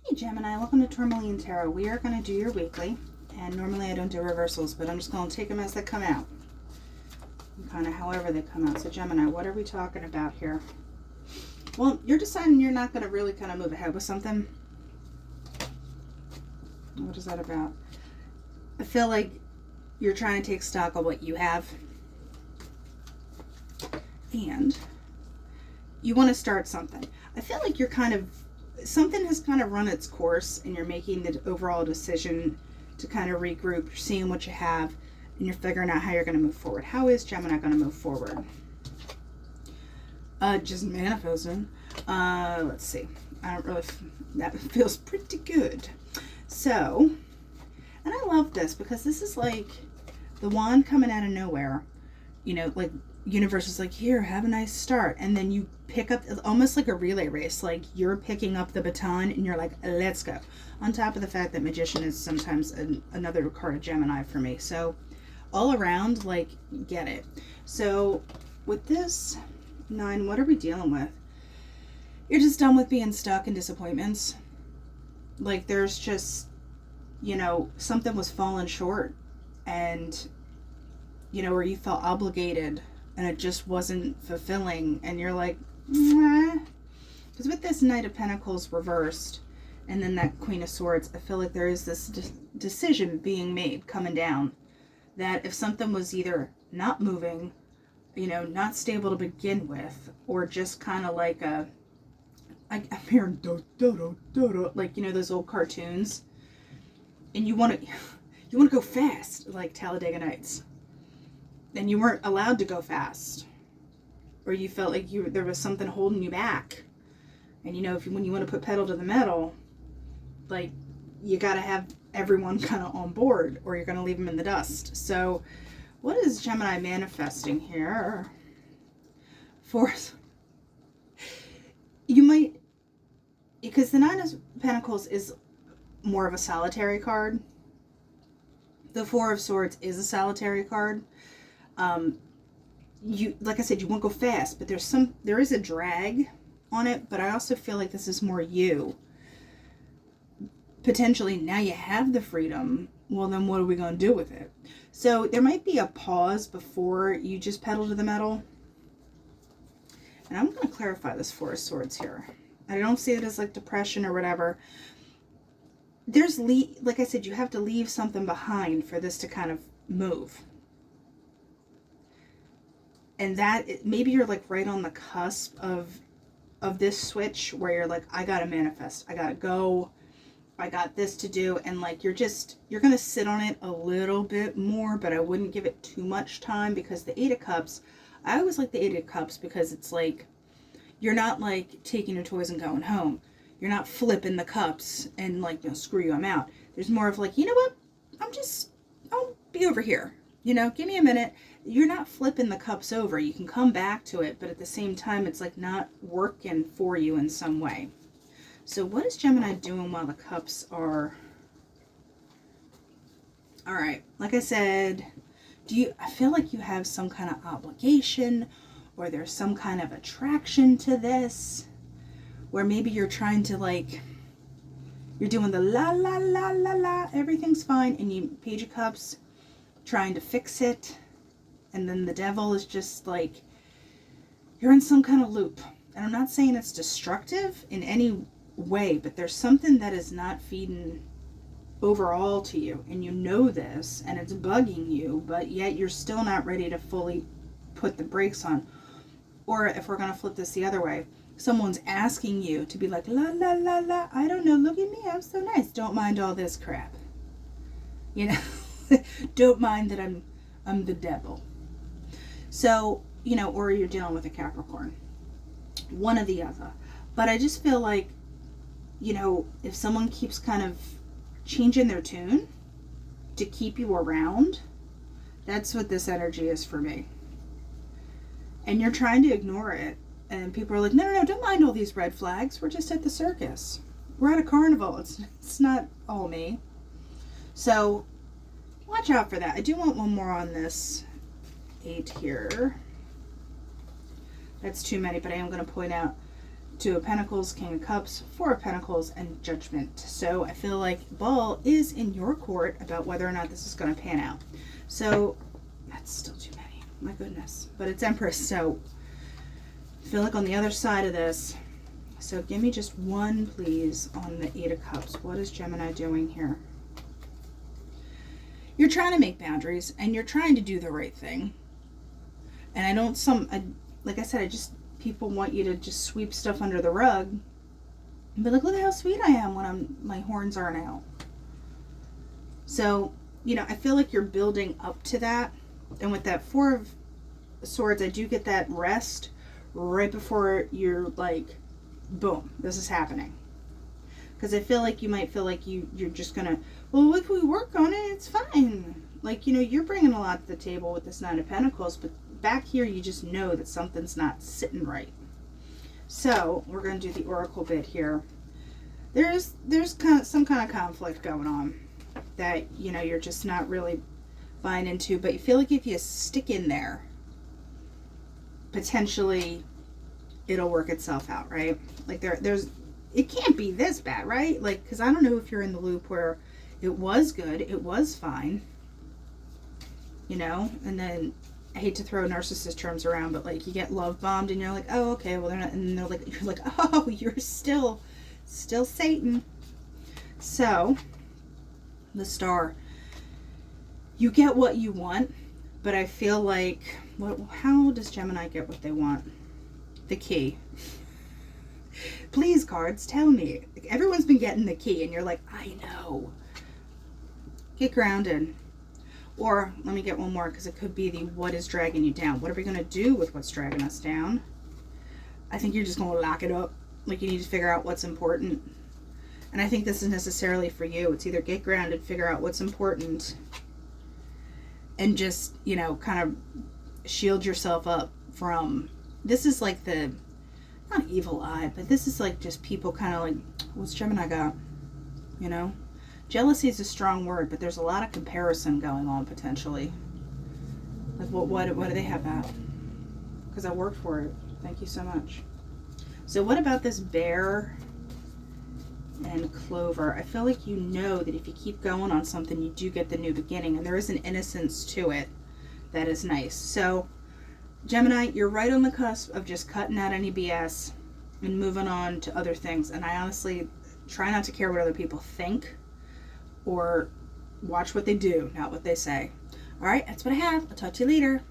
Hey Gemini, welcome to Tourmaline Tarot. We are going to do your weekly, and normally I don't do reversals, but I'm just going to take them as they come out, kind of however they come out. So Gemini, what are we talking about here? Well, you're deciding you're not going to really kind of move ahead with something. What is that about? I feel like you're trying to take stock of what you have, and you want to start something. I feel like you're kind of, something has kind of run its course and you're making the overall decision to kind of regroup. You're seeing what you have and you're figuring out how you're going to move forward. How is Gemini going to move forward? Just manifesting. Let's see. I don't really, that feels pretty good. So, and I love this because this is like the wand coming out of nowhere. You know, like universe is like, here, have a nice start. And then you pick up, almost like a relay race, like you're picking up the baton and you're like, let's go. On top of the fact that magician is sometimes another card of Gemini for me. So all around, like, get it. So with this 9, what are we dealing with? You're just done with being stuck in disappointments. Like there's just, you know, something was falling short and, you know, or you felt obligated and it just wasn't fulfilling, and you're like, because with this Knight of Pentacles reversed and then that Queen of Swords, I feel like there is this decision being made coming down that if something was either not moving, you know, not stable to begin with, or just kind of like I'm hearing do, like, you know, those old cartoons, and you want to go fast like Talladega Nights, and you weren't allowed to go fast, or you felt like there was something holding you back. And you know, when you want to put pedal to the metal, like, you got to have everyone kind of on board or you're going to leave them in the dust. So what is Gemini manifesting here? Fourth, you might, because the 9 of Pentacles is more of a solitary card. The 4 of Swords is a solitary card. You, like I said, you won't go fast, but there is a drag on it, but I also feel like this is more you. Potentially now you have the freedom. Well, then what are we going to do with it? So there might be a pause before you just pedal to the metal. And I'm going to clarify this 4 of Swords here. I don't see it as like depression or whatever. There's, like I said, you have to leave something behind for this to kind of move. And that, maybe you're like right on the cusp of this switch where you're like, I gotta manifest, I gotta go, I got this to do. And like, you're gonna sit on it a little bit more, but I wouldn't give it too much time, because the 8 of Cups, I always like the 8 of Cups because it's like, you're not like taking your toys and going home. You're not flipping the cups and like, you know, screw you, I'm out. There's more of like, you know what, I'll be over here. You know, give me a minute. You're not flipping the cups over. You can come back to it, but at the same time, it's like not working for you in some way. So what is Gemini doing while the cups are... All right, like I said, I feel like you have some kind of obligation, or there's some kind of attraction to this, where maybe you're trying to, like, you're doing the la la la la la, everything's fine, and you, Page of Cups, trying to fix it, and then the Devil is just like, you're in some kind of loop. And I'm not saying it's destructive in any way, but there's something that is not feeding overall to you, and you know this, and it's bugging you, but yet you're still not ready to fully put the brakes on. Or if we're going to flip this the other way, someone's asking you to be like, la la la la, I don't know, look at me, I'm so nice, don't mind all this crap, you know. Don't mind that I'm the devil. So, you know, or you're dealing with a Capricorn. One or the other. But I just feel like, you know, if someone keeps kind of changing their tune to keep you around, that's what this energy is for me. And you're trying to ignore it. And people are like, no, don't mind all these red flags. We're just at the circus. We're at a carnival. It's not all me. So watch out for that. I do want one more on this 8 here. That's too many, but I am going to point out Two of Pentacles, King of Cups, Four of Pentacles, and Judgment. So I feel like ball is in your court about whether or not this is going to pan out. So that's still too many. My goodness. But it's Empress, so I feel like on the other side of this. So give me just one, please, on the Eight of Cups. What is Gemini doing here? You're trying to make boundaries, and you're trying to do the right thing. And I don't, like I said, people want you to just sweep stuff under the rug. But look how sweet I am when my horns aren't out. So, you know, I feel like you're building up to that. And with that Four of Swords, I do get that rest right before you're like, boom, this is happening. Because I feel like you might feel like you're just going to, well, if we work on it, it's fine. Like, you know, you're bringing a lot to the table with this Nine of Pentacles, but back here you just know that something's not sitting right. So we're going to do the oracle bit here. There's some kind of conflict going on that, you know, you're just not really buying into, but you feel like if you stick in there, potentially it'll work itself out, right? Like it can't be this bad, right? Like, because I don't know if you're in the loop where it was good, it was fine, you know, and then I hate to throw narcissist terms around, but like you get love bombed and you're like, oh, okay, well they're not, and they're like, you're like, oh, you're still Satan. So the Star, you get what you want, but I feel like, how does Gemini get what they want? The key. Please, cards, tell me. Everyone's been getting the key and you're like, I know. Get grounded. Or let me get one more, because it could be the what is dragging you down. What are we going to do with what's dragging us down? I think you're just going to lock it up. Like, you need to figure out what's important. And I think this is necessarily for you. It's either get grounded, figure out what's important, and just, you know, kind of shield yourself up from, this is like the, not evil eye, but this is like just people kind of like, what's Gemini got? You know? Jealousy is a strong word, but there's a lot of comparison going on potentially. Like, what do they have at? Because I worked for it. Thank you so much. So what about this Bear and Clover? I feel like you know that if you keep going on something, you do get the new beginning, and there is an innocence to it that is nice. So Gemini, you're right on the cusp of just cutting out any BS and moving on to other things. And I honestly try not to care what other people think, or watch what they do, not what they say. All right, that's what I have. I'll talk to you later.